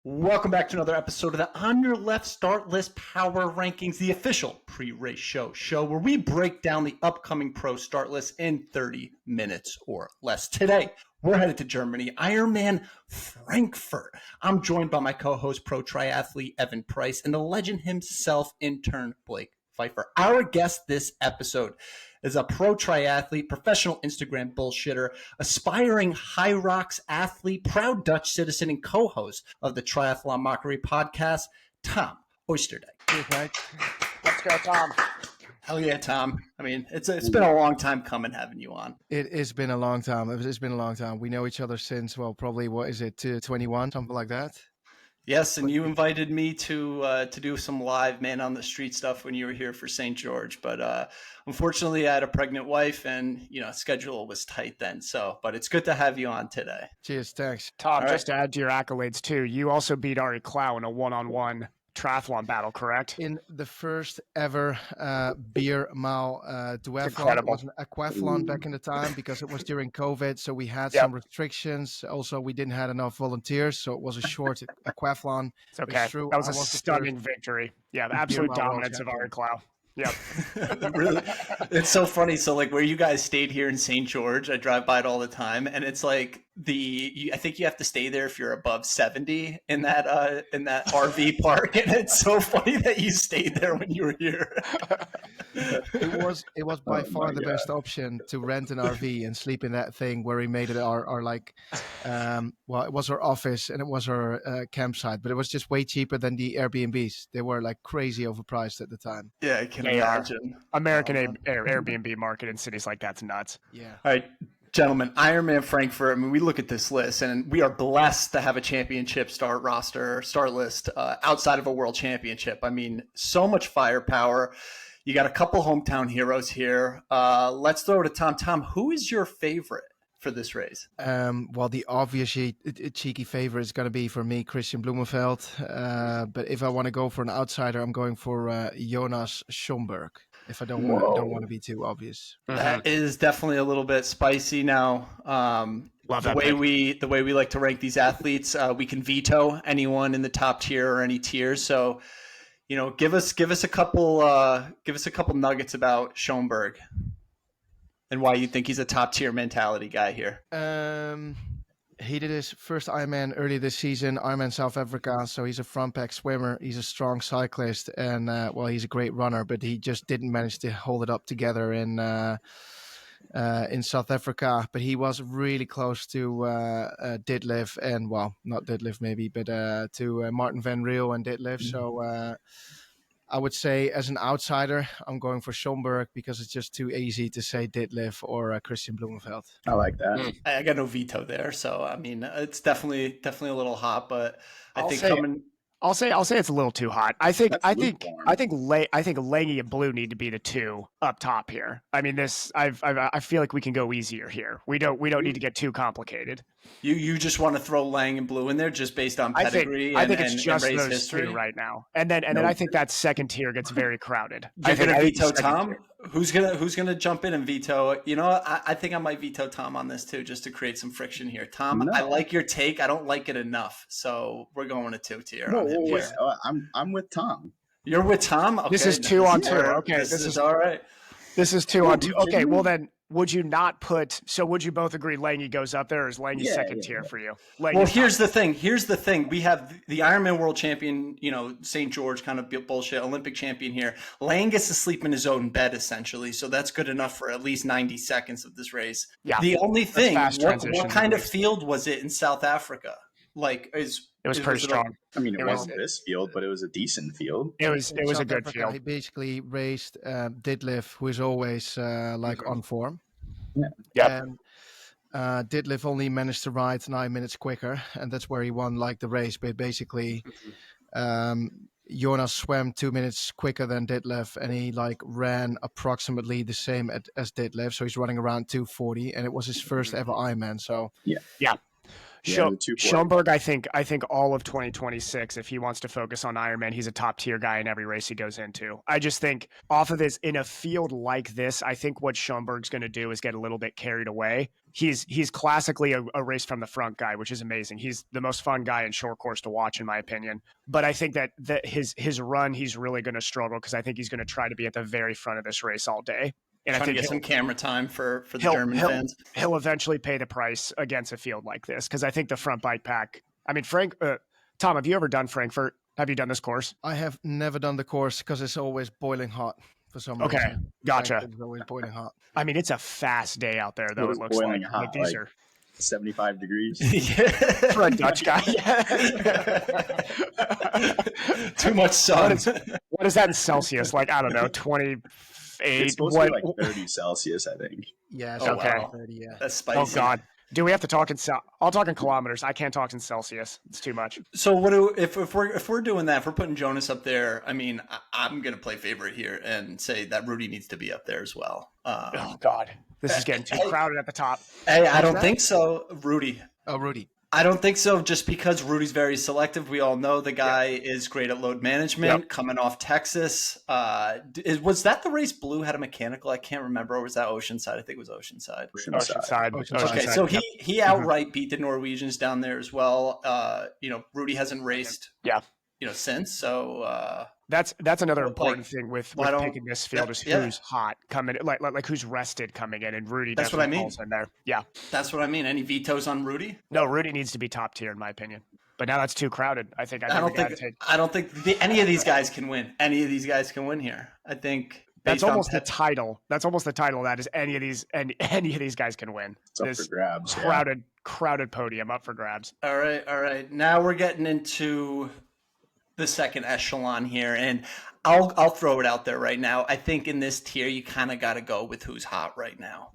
Welcome back to another episode of the On Your Left Start List Power Rankings, the official pre-race show where we break down the upcoming pro start list in 30 minutes or less. Today, we're headed to Germany, Ironman Frankfurt. I'm joined by my co-host, pro triathlete Evan Price, and the legend himself, intern Blake Pfeiffer. Our guest this episode is a pro triathlete, professional Instagram bullshitter, aspiring high rocks athlete, proud Dutch citizen, and co-host of the Triathlon Mockery podcast, Tom Oosterdijk. Okay. Let's go, Tom. Hell yeah, Tom. I mean, it's been a long time coming having you on. It has been a long time. It's been a long time. We know each other since, well, probably, 21, something like that? Yes, and you invited me to do some live man on the street stuff when you were here for St. George, but unfortunately I had a pregnant wife and schedule was tight then. But it's good to have you on today. Cheers, thanks. Tom, all just right. To add to your accolades too, you also beat Ari Clow in a one-on-one triathlon battle, correct? In the first ever beer mile duathlon. It was an aquathlon back in the time because it was during COVID, so we had some restrictions. Also, we didn't have enough volunteers, so it was a short aquathlon. It's okay. That was a stunning victory. Yeah, the absolute dominance of Ari Clow. Yep. Really, it's so funny. So like where you guys stayed here in St. George, I drive by it all the time, and it's like I think you have to stay there if you're above 70 in that RV park, and it's so funny that you stayed there when you were here. It was by far the best option to rent an RV and sleep in that thing where we made it our like it was our office and it was our campsite, but it was just way cheaper than the Airbnbs. They were like crazy overpriced at the time. Yeah, I can imagine. American Airbnb market in cities like that's nuts. Yeah. All right, gentlemen, Ironman Frankfurt. I mean, we look at this list and we are blessed to have a championship start list outside of a world championship. I mean, so much firepower. You got a couple hometown heroes here. Let's throw it to Tom. Tom, who is your favorite for this race? Well, the obvious cheeky favorite is going to be for me, Christian Blumenfeld. But if I want to go for an outsider, I'm going for Jonas Schomburg. If I don't want to be too obvious. That is definitely a little bit spicy now. The way we like to rank these athletes, we can veto anyone in the top tier or any tiers. So, give us a couple nuggets about Schomburg and why you think he's a top tier mentality guy here. He did his first Ironman early this season, Ironman South Africa. So he's a front pack swimmer. He's a strong cyclist, and he's a great runner. But he just didn't manage to hold it up together in South Africa. But he was really close to Ditlev and not Ditlev maybe, but to Martin van Riel and Ditlev. So I would say as an outsider, I'm going for Schomburg because it's just too easy to say Ditlev or Christian Blumenfeld. I like that. I got no veto there. So, I mean, it's definitely a little hot, but I'll say it's a little too hot. I think Lange and Blue need to be the two up top here. I mean, I feel like we can go easier here. We don't need to get too complicated. You just want to throw Lang and Blue in there just based on pedigree? I think it's just those history? two right now, and then I think that second tier gets very crowded. You're gonna veto Tom? Who's gonna jump in and veto? I think I might veto Tom on this too, just to create some friction here. Tom, no. I like your take. I don't like it enough, so we're going to 2 tier. I'm with Tom. You're with Tom. Okay, this is 2 on 2. Okay, this is all right. This is 2 on 2. Okay, well then. Would you not would you both agree Lange goes up there, or is Lange second tier for you? Well, here's the thing. We have the Ironman world champion, St. George kind of bullshit, Olympic champion here. Lang gets to sleep in his own bed, essentially. So that's good enough for at least 90 seconds of this race. Yeah. The only thing, what kind of field was it in South Africa? Like, it was pretty strong. I mean, it wasn't this field, but it was a decent field. It was a good field. He basically raced Ditlev, who is always on form. Yeah. And Ditlev only managed to ride 9 minutes quicker, and that's where he won the race. But basically, Jonas swam 2 minutes quicker than Ditlev, and he ran approximately the same as Ditlev. So he's running around 2:40, and it was his first ever Ironman. So yeah. Yeah, the 240. Schoenberg, I think all of 2026, if he wants to focus on Ironman, he's a top tier guy in every race he goes into. I just think off of this, in a field like this, I think what Schoenberg's going to do is get a little bit carried away. He's classically a race from the front guy, which is amazing. He's the most fun guy in short course to watch, in my opinion. But I think that his run, he's really going to struggle because I think he's going to try to be at the very front of this race all day. And Trying I think to get some camera time for the German fans. He'll eventually pay the price against a field like this because I think the front bike pack. I mean, Tom, have you ever done Frankfurt? Have you done this course? I have never done the course because it's always boiling hot for some reason. Okay, gotcha. It's always boiling hot. I mean, it's a fast day out there, though. What It is looks boiling like. hot? Like these Like are 75 degrees. for a Dutch guy. Too much sun. What is that in Celsius? Like, I don't know, 28. It's supposed to be like 30 Celsius, I think. Yeah. Oh, okay. 30, yeah. That's spicy. Oh God. Do we have to talk in I'll talk in kilometers. I can't talk in Celsius. It's too much. So if we're doing that, if we're putting Jonas up there, I mean, I'm gonna play favorite here and say that Rudy needs to be up there as well. Oh God. This is getting too crowded at the top. Hey, I don't think so, Rudy. Oh, Rudy. I don't think so, just because Rudy's very selective. We all know the guy is great at load management, coming off Texas. Was that the race Blue had a mechanical? I can't remember. Or was that Oceanside? I think it was Oceanside. Oceanside. Okay, so he outright beat the Norwegians down there as well. Rudy hasn't raced since. So that's another important thing with picking this field is who's hot coming, like who's rested coming in, and Rudy. That's what I mean. Falls in there. Yeah, that's what I mean. Any vetoes on Rudy? No, Rudy needs to be top tier in my opinion. But now that's too crowded. I don't think any of these guys can win. Any of these guys can win here. I think that's almost the title. That's almost the title. That is any of these guys can win. It's up for grabs. Crowded podium up for grabs. All right. Now we're getting into the second echelon here, and I'll throw it out there right now. I think in this tier you kind of got to go with who's hot right now.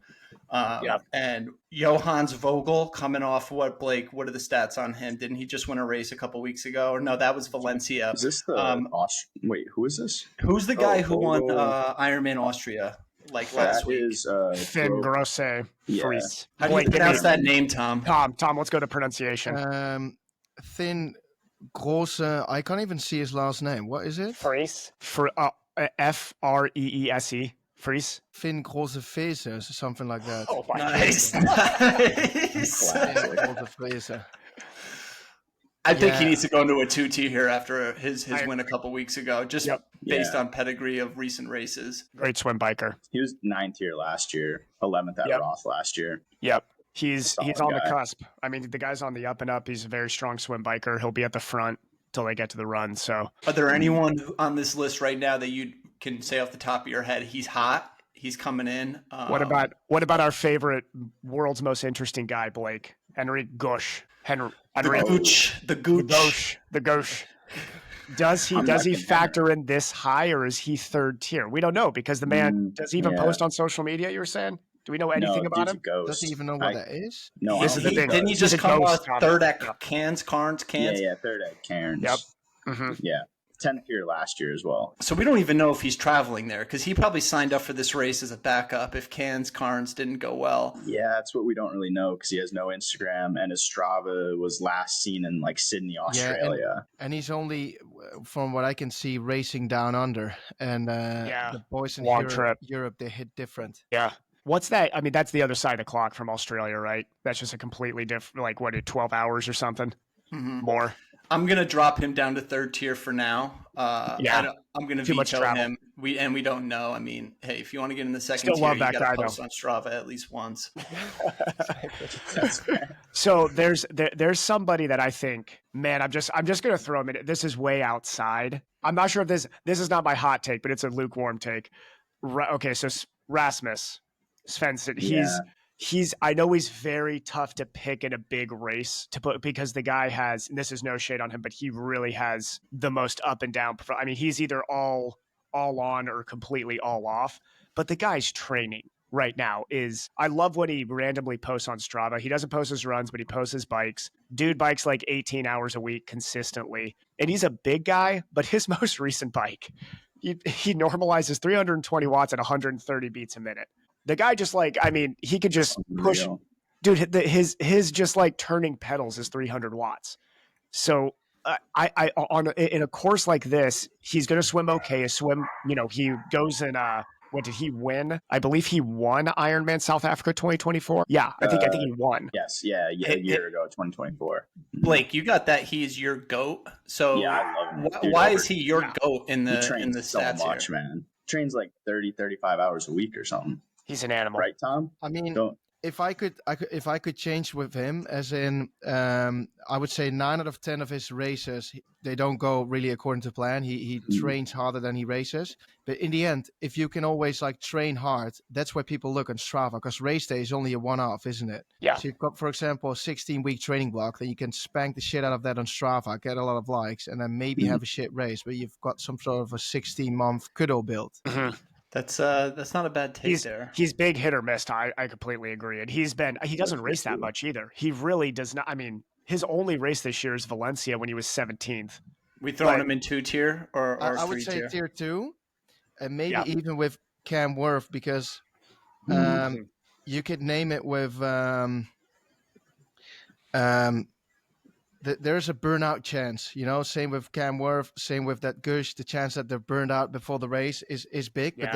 And Johannes Vogel coming off Blake? What are the stats on him? Didn't he just win a race a couple weeks ago? Or no, that was Valencia. Is this the wait? Who is this? Who's the guy who won Ironman Austria last week? Is Finn Grosse. Yeah. Fries. How do you pronounce that name, Tom? Tom, let's go to pronunciation. Finn Grosse. I can't even see his last name. What is it? Fries. Freese. Fries. Finn Grosse Fese or something like that. Oh my Nice. I think he needs to go into a 2-tier here after his win a couple weeks ago, just based on pedigree of recent races. Great swim biker. He was 9th here last year, 11th at Roth last year. Yep. He's on the cusp. I mean, the guy's on the up and up. He's a very strong swim biker. He'll be at the front till they get to the run. So, are there anyone on this list right now that you can say off the top of your head, he's hot, he's coming in? What about our favorite, world's most interesting guy, Blake? Henry Gush. The Gooch. Does he factor in this high, or is he third tier? We don't know because the man does he even post on social media. You were saying? Do we know anything about him? Does he even know what that is? No, this is the thing. Didn't he just come third at Cairns? Yeah, third at Cairns. Yep. Mm-hmm. Yeah. 10th here last year as well. So we don't even know if he's traveling there because he probably signed up for this race as a backup if Cairns didn't go well. Yeah, that's what we don't really know because he has no Instagram and his Strava was last seen in Sydney, Australia. Yeah, and he's only, from what I can see, racing down under. And the boys in Europe, they hit different. Yeah. What's that? I mean, that's the other side of the clock from Australia, right? That's just a completely different, 12 hours or something more. I'm going to drop him down to third tier for now. I'm going to veto him. We don't know. I mean, hey, if you want to get in the second tier, you got to post on Strava at least once. So there's somebody that I think, man, I'm just going to throw him in. This is way outside. I'm not sure if this is not my hot take, but it's a lukewarm take. Okay, so Rasmus Svensson, I know he's very tough to pick in a big race because the guy has, and this is no shade on him, but he really has the most up and down. I mean, he's either all on or completely all off, but the guy's training right now I love what he randomly posts on Strava. He doesn't post his runs, but he posts his bikes. Dude bikes 18 hours a week consistently. And he's a big guy, but his most recent bike, he normalizes 320 watts at 130 beats a minute. The guy just he could just push. dude, his just like turning pedals is 300 watts. So in a course like this, he's going to swim okay. He goes in what did he win? I believe he won Ironman South Africa 2024. Yeah, I think he won. Yes, yeah, a year ago, 2024. Blake, you got that he's your GOAT. So yeah, I love him. Dude, why is he your GOAT in the so stats much, here? man. Trains like 30, 35 hours a week or something. He's an animal, right, Tom? I mean, if I could change with him, as in, I would say 9 out of 10 of his races, they don't go really according to plan. He trains harder than he races. But in the end, if you can always like train hard, that's where people look on Strava, because race day is only a one-off, isn't it? Yeah. So you've got, for example, a 16-week training block, then you can spank the shit out of that on Strava, get a lot of likes, and then maybe have a shit race, but you've got some sort of a 16-month kudo build. Mm-hmm. That's not a bad take there. He's big hit or miss. I completely agree. And he doesn't race that much either. He really does not. I mean, his only race this year is Valencia when he was 17th. We throwing him in 2 tier or I 3 would say tier 2, and maybe even with Cam Worth, because you could name it with there's a burnout chance, same with Cam Worth, same with that Gush. The chance that they're burned out before the race is big, but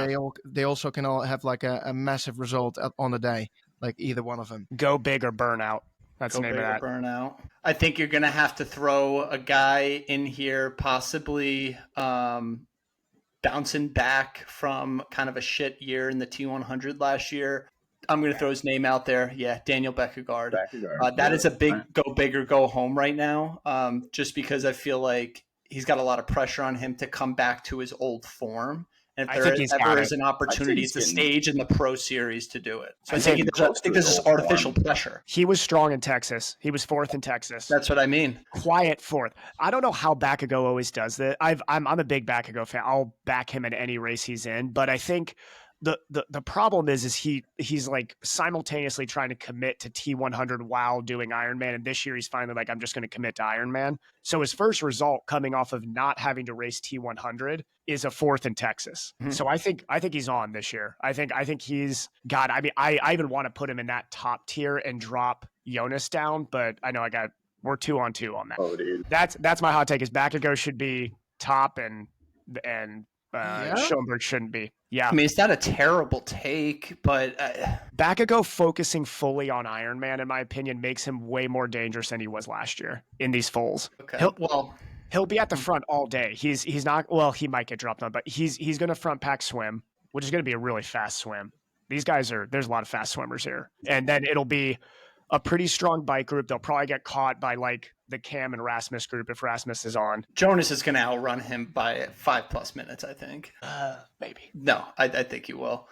they also can all have like a massive result on the day, like either one of them. Go big or burn out. That's the name of that. Burnout. I think you're going to have to throw a guy in here, possibly bouncing back from kind of a shit year in the T100 last year. I'm going to throw his name out there. Yeah, Daniel Beckegaard. That is a big go big or go home right now, just because I feel like he's got a lot of pressure on him to come back to his old form. And if there ever is an opportunity, it's the stage in the Pro Series to do it. So I think this is artificial pressure. He was strong in Texas. He was 4th in Texas. That's what I mean. Quiet 4th. I don't know how Beckegaard always does that. I'm a big Beckegaard fan. I'll back him in any race he's in, but I think the problem is he's like simultaneously trying to commit to T100 while doing Ironman, and this year he's finally like, I'm just going to commit to Ironman. So his first result coming off of not having to race T100 is a 4th in Texas. Mm-hmm. So I think he's on this year. I think he's got. I mean, I even want to put him in that top tier and drop Jonas down, but I know we're 2 on 2 on that. Oh, dude. That's my hot take. Is Beckegaard should be top and Schoenberg shouldn't be. Yeah. I mean, it's not a terrible take, but Beckegaard focusing fully on Ironman, in my opinion, makes him way more dangerous than he was last year in these fulls. Okay. He'll be at the front all day. He's not. Well, he might get dropped on, but he's going to front pack swim, which is going to be a really fast swim. These guys there's a lot of fast swimmers here, and then it'll be a pretty strong bike group. They'll probably get caught by like the Cam and Rasmus group if Rasmus is on. Jonas is going to outrun him by 5+ minutes, I think. Maybe. No, I think he will.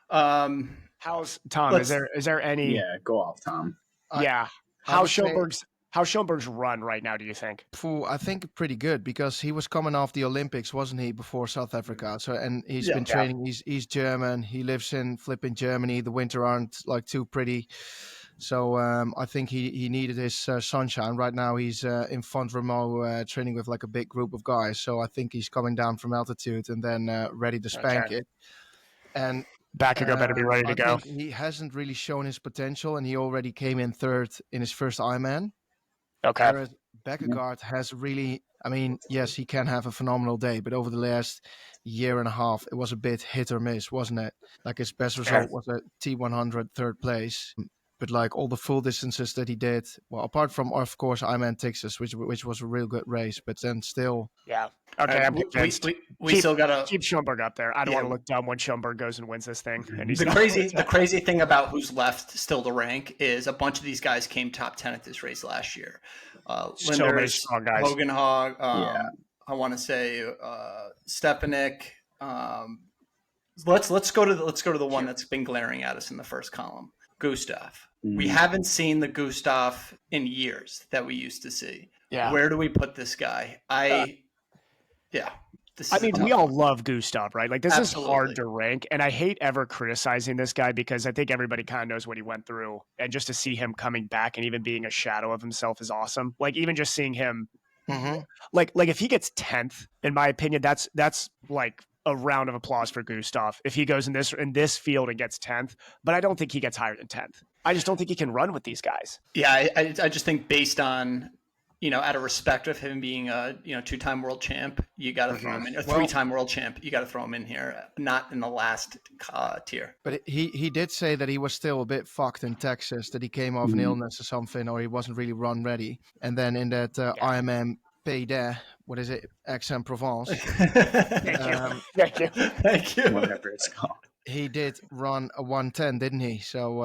How's Tom? Is there any? Yeah, go off, Tom. Yeah. How's Schoenberg's run right now, do you think? I think pretty good, because he was coming off the Olympics, wasn't he, before South Africa? So, and he's been training. He's German. He lives in flipping Germany. The winter aren't like too pretty. So I think he needed his sunshine. Right now he's in Font Romeu training with like a big group of guys. So I think he's coming down from altitude and then ready to spank it. And Beckegaard better be ready to go. He hasn't really shown his potential, and he already came in 3rd in his first Ironman. Okay. Whereas Beckegaard has really, I mean, yes, he can have a phenomenal day, but over the last year and a half, it was a bit hit or miss, wasn't it? Like his best result was a T100 3rd place. But like all the full distances that he did, well, apart from, of course, Ironman Texas, which was a real good race, but then still. Yeah. Okay, I'm convinced. We still got to keep Schoenberg up there. I don't want to look dumb when Schoenberg goes and wins this thing. And he's the crazy thing about who's left still to rank is a bunch of these guys came top 10 at this race last year. So many strong guys. Hogan Hogg, I want to say Stepanek. Let's go to the one that's been glaring at us in the first column. Gustav. We haven't seen the Gustav in years that we used to see. Yeah. Where do we put this guy? We all love Gustav, right? Like this is hard to rank, and I hate ever criticizing this guy because I think everybody kind of knows what he went through, and just to see him coming back and even being a shadow of himself is awesome. Like even just seeing him, like if he gets 10th, in my opinion, that's like a round of applause for Gustav if he goes in this field and gets 10th, but I don't think he gets higher than 10th. I just don't think he can run with these guys. Yeah, I just think based on, out of respect of him being a, 2-time world champ, you got to throw him in. A 3-time world champ, you got to throw him in here, not in the last tier. But he did say that he was still a bit fucked in Texas, that he came off an illness or something, or he wasn't really run ready. And then in that IRONMAN Pays d'Aix, what is it, Aix-en-Provence? Thank you. Whatever it's called. He did run a 110, didn't he? So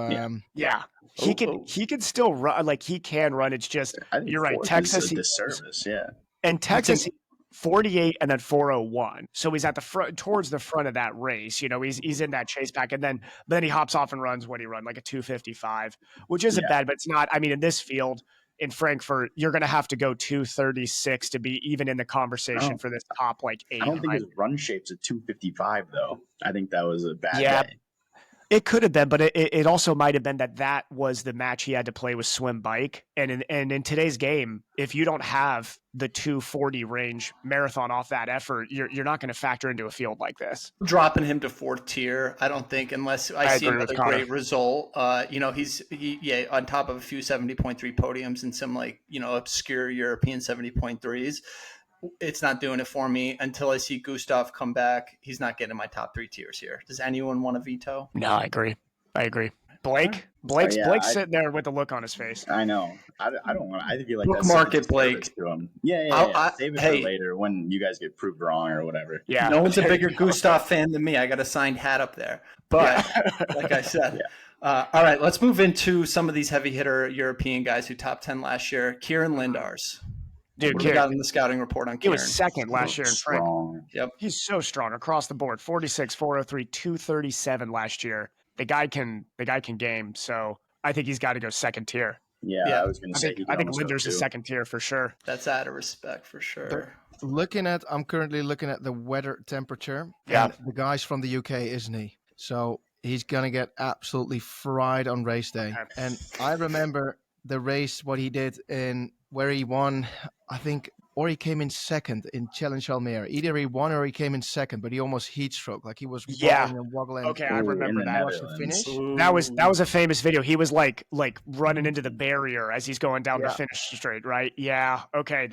yeah. He can still run. Like, he can run. It's just, you're right. Texas is a disservice, yeah. And Texas 48 and then 401. So he's at the front, towards the front of that race. He's in that chase pack, and then he hops off and runs what he run, like a 255, which isn't bad, but it's not. I mean, in this field in Frankfurt, you're going to have to go 236 to be even in the conversation for this top 8. I don't think his run shape's a 255 though. I think that was a bad day. It could have been, but it also might have been that was the match he had to play with swim bike. And in today's game, if you don't have the 240 range marathon off that effort, you're not going to factor into a field like this. Dropping him to 4th tier, I don't think, unless I see another great result. He's on top of a few 70.3 podiums and some obscure European 70.3s. It's not doing it for me until I see Gustav come back. He's not getting my top 3 tiers here. Does anyone want to veto? No, I agree. Blake's sitting there with a look on his face. I know. I don't want. I feel like bookmark it, Blake. To him. Yeah. Save it for later when you guys get proved wrong or whatever. Yeah. No one's a bigger Gustav fan than me. I got a signed hat up there. But like I said, all right. Let's move into some of these heavy hitter European guys who top 10 last year. Kieran Lindars. Dude, what do we got in the scouting report on Kieran? He was second last year in Frankfurt. Yep. He's so strong across the board. 46, 403, 237 last year. The guy can game. So I think he's got to go second tier. Yeah, I was going to say. I think Linders is second tier for sure. That's out of respect for sure. I'm currently looking at the weather temperature. Yeah. And the guy's from the UK, isn't he? So he's going to get absolutely fried on race day. Okay. And I remember the race, what he did where he won, I think, or he came in second in Challenge Almere. Either he won or he came in second, but he almost heat stroke. Like he was wobbling and wobbling. Okay, I remember that. Finish. That was a famous video. He was like running into the barrier as he's going down the finish straight, right? Yeah. Okay,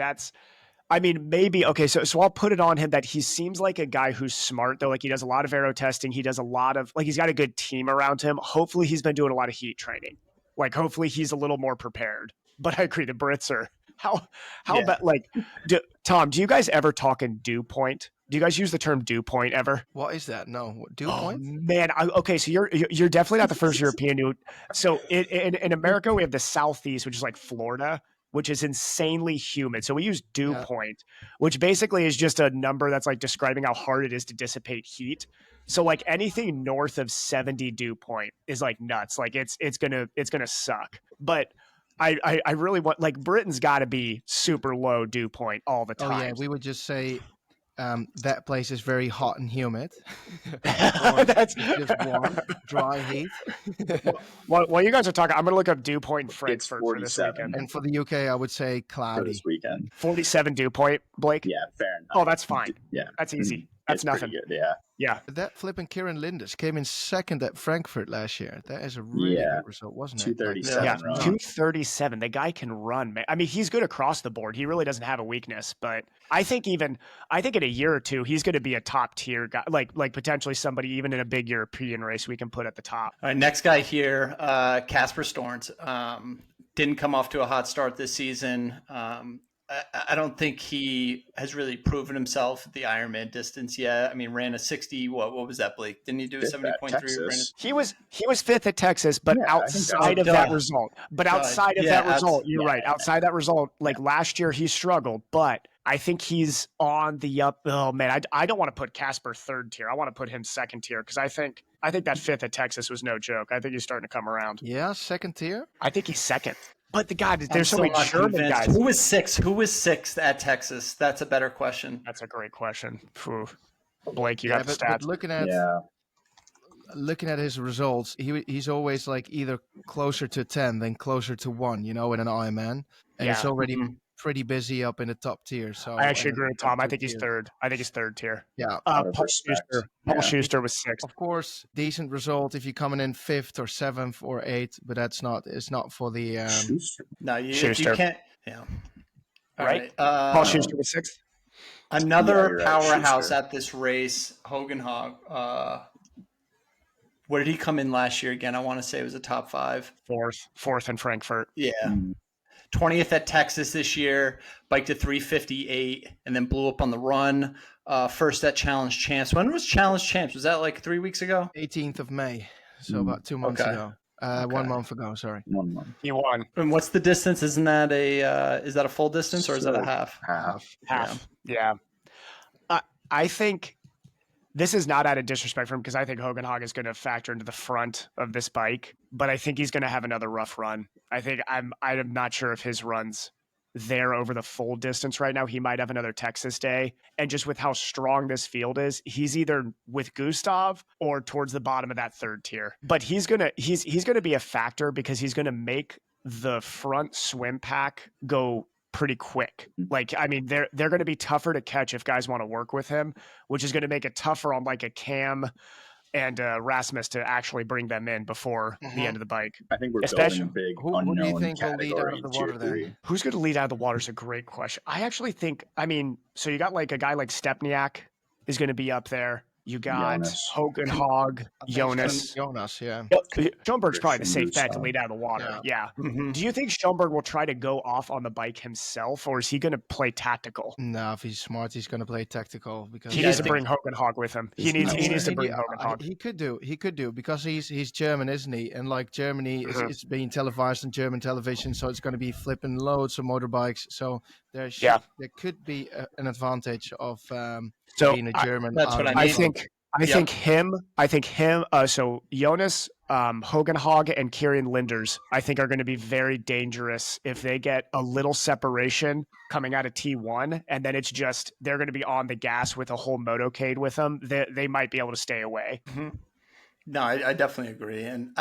maybe. Okay, so I'll put it on him that he seems like a guy who's smart though. Like he does a lot of aero testing. He does a lot of he's got a good team around him. Hopefully he's been doing a lot of heat training. Like hopefully he's a little more prepared. But I agree, the Brits are how about Tom, do you guys ever talk in dew point? Do you guys use the term dew point ever? What is that? No, dew point? Man, okay, so you're definitely not the first European who. So in America we have the Southeast, which is like Florida, which is insanely humid. So we use dew point, which basically is just a number that's like describing how hard it is to dissipate heat. So like anything north of 70 dew point is like nuts. Like it's gonna suck. But I really want, like, Britain's got to be super low dew point all the time. Oh yeah, we would just say that place is very hot and humid. That's just warm, dry heat. While you guys are talking, I'm going to look up dew point in Frankfurt for this weekend. And for the UK, I would say cloudy. For this weekend. 47 dew point, Blake? Yeah, fair enough. Oh, that's fine. Yeah. That's easy. That's nothing. Good, yeah. Yeah. That flipping Kieran Linders came in second at Frankfurt last year. That is a really good result, wasn't it? 237. Yeah, 237. The guy can run, man. I mean, he's good across the board. He really doesn't have a weakness, but I think in a year or two, he's going to be a top tier guy, like potentially somebody even in a big European race we can put at the top. All right, next guy here, Casper Storns. Didn't come off to a hot start this season. I don't think he has really proven himself at the Ironman distance yet. I mean, ran a 60. What was that, Blake? Didn't he do a 70.3? He was fifth at Texas, but outside of that result. But outside of that result, you're right. Outside that result, like last year, he struggled, but I think he's on the up. Oh man, I don't want to put Casper third tier. I want to put him second tier because I think that fifth at Texas was no joke. I think he's starting to come around. Yeah, second tier. I think he's second. But there's so many German guys. Who was sixth at Texas? That's a better question. That's a great question. Phew. Blake, you got the stats. But looking at his results, he's always like either closer to 10 than closer to 1, in an Ironman. And it's already pretty busy up in the top tier. So I actually agree with Tom. I think he's tier. third. I think he's third tier. Yeah. Out of Paul respect. Schuster. Yeah. Paul Schuster was sixth. Of course, decent result if you're coming in 5th or 7th or 8th, but it's not for the No, you Schuster. can't. Yeah. All Right? Paul Paul Schuster was sixth. Another you're right, powerhouse Schuster. at this race, Hogan Hog. Where did he come in last year again? I want to say it was a top 5. Fourth in Frankfurt. Yeah. 20th at Texas this year, biked to 358, and then blew up on the run. First at Challenge Champs. When was Challenge Champs? Was that like 3 weeks ago? 18th of May, so about 2 months ago. 1 month ago, sorry. 1 month. He won. And what's the distance? Isn't that a full distance or is that a half? Half. Yeah. I think this is not out of disrespect for him because I think Hogan Hog is going to factor into the front of this bike, but I think he's going to have another rough run. I'm not sure if his run's there over the full distance right now. He might have another Texas day. And just with how strong this field is, he's either with Gustav or towards the bottom of that third tier. But he's gonna be a factor because he's gonna make the front swim pack go pretty quick. Like, I mean, they're going to be tougher to catch if guys want to work with him, which is going to make it tougher on like a Cam and Rasmus to actually bring them in before the end of the bike. I think we're Especially- building a big Who unknown do you think will category lead out of the in tier water 3. then? Who's going to lead out of the water is a great question. I actually think, so you got like a guy like Stepniak is going to be up there. You got Jonas. Hogan Hog, Jonas. Jonas, yeah. Schoenberg's probably the safe Christian bet to Gustav. lead out of the water. Yeah. Mhm. Do you think Schoenberg will try to go off on the bike himself, or is he going to play tactical? No, if he's smart, he's going to play tactical because He Yeah, needs I to think- bring Hogan Hog with him. He There's needs no to way. bring Hogan Hog. He could do because he's German, isn't he? And like Germany is being televised on German television, so it's going to be flipping loads of motorbikes. So there could be an advantage of being a German. that's what I I mean. think him. So Jonas, Hogan Hog, and Kieran Linders, I think are going to be very dangerous if they get a little separation coming out of T1, and then it's just they're going to be on the gas with a whole motorcade with them. They might be able to stay away. No, I definitely agree. And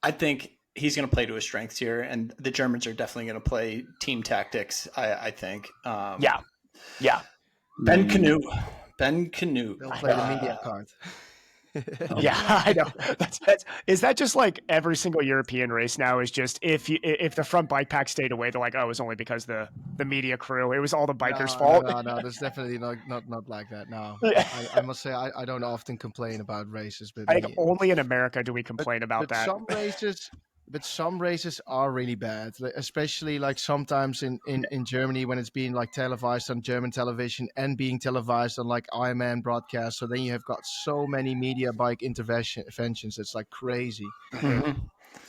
I think he's going to play to his strengths here, and the Germans are definitely going to play team tactics, I think. Yeah. Ben Canute. They'll play the media card. Yeah, I know. Is that just like every single European race now? Is just if the front bike pack stayed away, they're like, oh, it was only because the media crew. It was all the bikers' fault. No, that's definitely not like that. No, I must say I don't often complain about races, but I think only in America do we complain about that. Some races are really bad, especially like sometimes in Germany when it's being like televised on German television and being televised on like IRONMAN broadcast. So then you have got so many media bike interventions. It's like crazy. Mhm.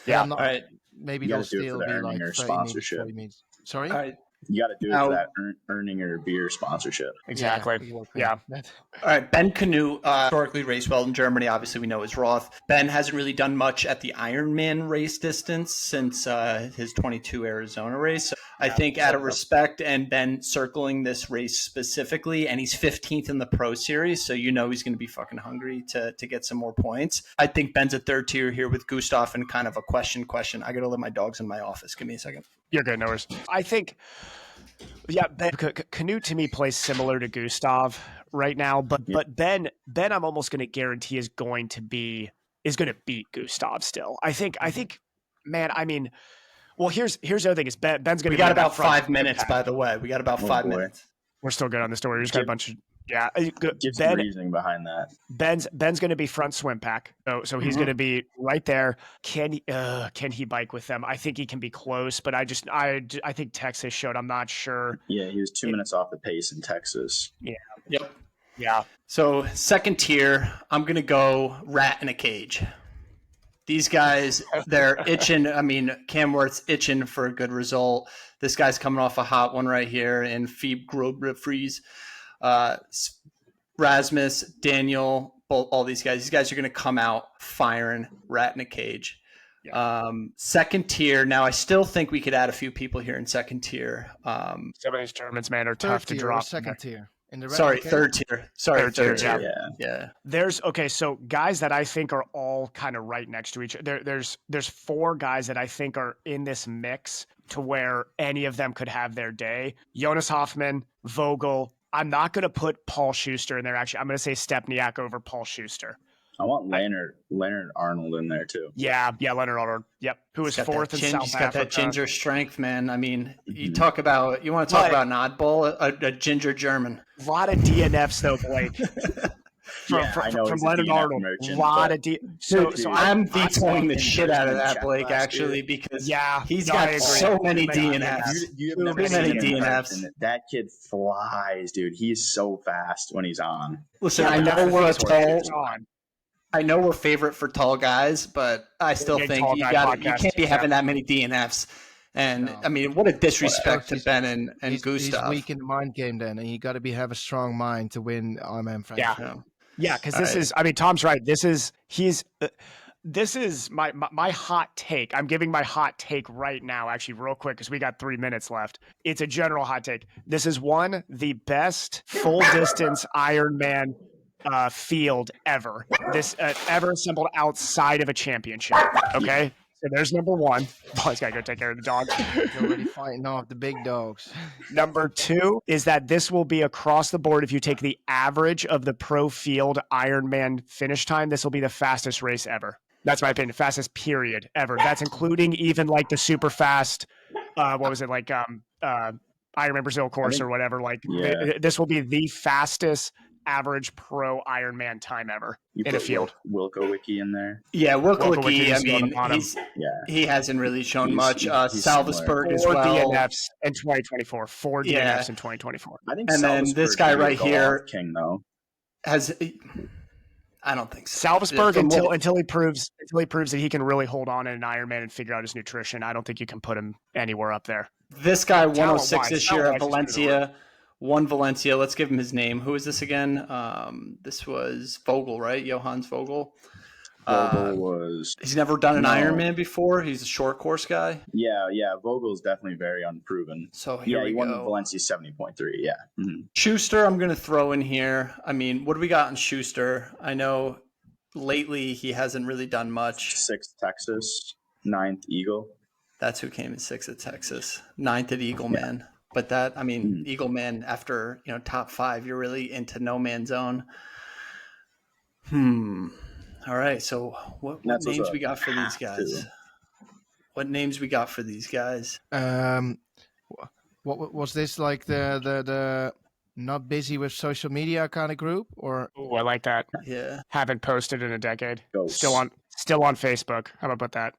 Yeah. All right. Maybe You they'll gotta do it still for the be earning like or 30 sponsorship. 40 minutes. Sorry? All right. You got to do it Now- for that earning or beer sponsorship. Exactly. Yeah. All right, Ben Canute historically raced well in Germany. Obviously, we know is Roth. Ben hasn't really done much at the Ironman race distance since his 22 Arizona race. So I think out of respect and Ben circling this race specifically, and he's 15th in the Pro Series, so you know he's going to be fucking hungry to get some more points. I think Ben's a third tier here with Gustav and kind of a question. I got to let my dogs in my office. Give me a second. You're good, no worries. I think, Ben Canute to me plays similar to Gustav right now, but Ben, I'm almost going to guarantee is going to beat Gustav still. I think, man. I mean, well, here's the other thing is Ben's going to. We got about 5 minutes, by the way. We got about 5 minutes. We're still good on the story. We just got a bunch of. Yeah, Give some reasoning behind that. Ben's going to be front swim pack, so he's going to be right there. Can he bike with them? I think he can be close, but I think Texas showed. I'm not sure. Yeah, he was 2 minutes off the pace in Texas. Yeah. Yep. Yeah. So second tier, I'm going to go Rat in a Cage. These guys, they're itching. I mean, Cam Worth's itching for a good result. This guy's coming off a hot one right here in Fieb Grobefries. Rasmus, Daniel, all these guys. These guys are going to come out firing Rat in a Cage. Yeah. Second tier. Now, I still think we could add a few people here in second tier. Some of these tournaments, man, are tough to drop. Second tier. Third tier. Sorry, third tier. Yeah. So guys that I think are all kind of right next to each other. There's 4 guys that I think are in this mix to where any of them could have their day. Jonas Hoffman, Vogel. I'm not going to put Paul Schuster in there. Actually, I'm going to say Stepniak over Paul Schuster. I want Leonard Arnold in there too. Yeah, Leonard Arnold. Yep, who was fourth in South He's Africa. got that ginger strength, man. I mean, you want to talk about an oddball, a ginger German. A lot of DNFs though, Blake. From Leonard Arnold, a lot of So I'm vetoing the shit out of that, Blake, actually, because he's got so many DNFs. You have never seen DNFs. That kid flies, dude. He's so fast when he's on. Listen, I know we're favorite for tall guys, but I still think you can't be having that many DNFs. And I mean, what a disrespect to Ben and Gustav. He's weak in the mind game then, and you got to have a strong mind to win Ironman Frankfurt. Yeah, because this is, I mean, Tom's right. This is my hot take. I'm giving my hot take right now, actually, real quick, because we got 3 minutes left. It's a general hot take. This is the best full distance Ironman field ever. This ever assembled outside of a championship. Okay. So there's number one. He's got to go take care of the dog. He's already fighting off the big dogs. Number two is that this will be across the board. If you take the average of the pro field Ironman finish time, this will be the fastest race ever. That's my opinion. Fastest period ever. That's including even like the super fast, what was it, like Ironman Brazil course or whatever. Like this will be the fastest average pro Ironman time ever in a field. Wilco Wiki in there. Yeah, Wilco Wiki, I mean, he hasn't really shown much. Salzburg as well. 4 DNFs in 2024. 4 DNFs in 2024. I think and then this guy right here King though has. I don't think so. Salzburg until he proves that he can really hold on in an Ironman and figure out his nutrition. I don't think you can put him anywhere up there. This guy 106 this year at Valencia. Won Valencia. Let's give him his name. Who is this again? This was Vogel, right? Johannes Vogel. He's never done an Ironman before. He's a short course guy. Yeah. Vogel's definitely very unproven. So here we go. He won Valencia 70.3. Yeah. Mm-hmm. Schuster, I'm going to throw in here. I mean, what do we got in Schuster? I know lately he hasn't really done much. 6th Texas, 9th Eagle. That's who came in 6th at Texas. 9th at Eagle Man. But that, I mean, Eagle Man after, top 5, you're really into no man's zone. All right. So what names we got for these guys? What names we got for these guys? What was this, like the not busy with social media kind of group, or? Oh, I like that. Yeah. Haven't posted in a decade. Still on Facebook. How about that?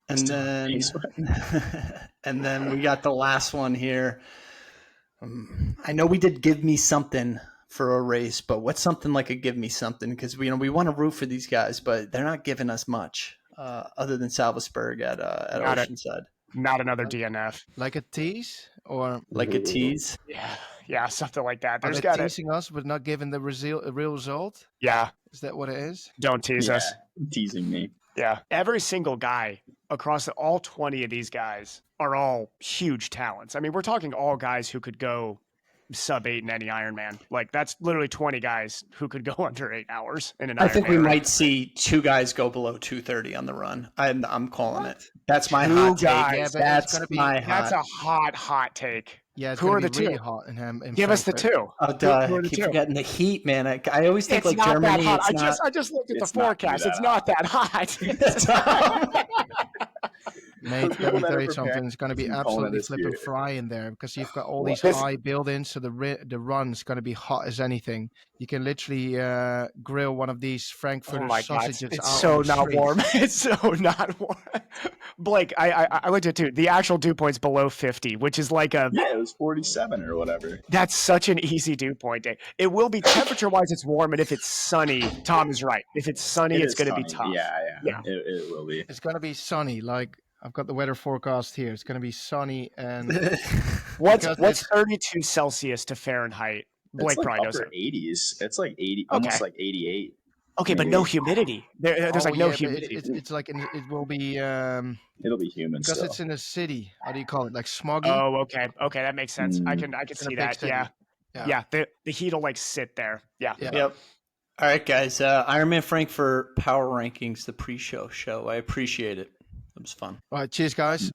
And then we got the last one here. I know we did Give Me Something for a race, but what's something like a Give Me Something? Because we want to root for these guys, but they're not giving us much other than Salzburg at Oceanside. Not another DNF. Like a tease, or like a tease? Yeah, something like that. There's teasing us, but not giving the real result. Yeah, is that what it is? Don't tease us. Teasing me. Yeah, every single guy across all 20 of these guys are all huge talents. I mean, we're talking all guys who could go sub 8 in any Ironman. Like, that's literally 20 guys who could go under 8 hours in an Ironman. I think we might see 2 guys go below 2:30 on the run. I'm calling it. That's my hot take. Yeah, that's a hot take. Yeah, it's who are the really 2? Hot in Give Frankfurt. us the 2. I keep forgetting the heat, man. I always think it's like not Germany. That hot. I just looked at the forecast. It's not that hot. Mate, let me tell you something. It's going to be absolutely flipping fry in there, because you've got all these high build-ins, so the run's going to be hot as anything. You can literally grill one of these Frankfurt sausages. It's so not warm. It's so not warm. Blake, I looked at it too. The actual dew point's below 50, which is like it was 47 or whatever. That's such an easy dew point day. It will be temperature-wise, it's warm, and if it's sunny, Tom is right. If it's sunny, it's going to be tough. Yeah. It will be. It's going to be sunny, like. I've got the weather forecast here. It's going to be sunny and what's 32 Celsius to Fahrenheit? Blake probably knows it. 80s. It's like 80, almost like 88. Okay, maybe. But no humidity. There's no humidity. It's like it will be. It'll be humid because it's in a city. How do you call it? Like smoggy. Oh, okay, that makes sense. I can see that. City. Yeah. The heat will like sit there. Yeah. Yep. All right, guys. Ironman Frankfurt Power Rankings, the pre-show show. I appreciate it. It was fun. All right, cheers, guys.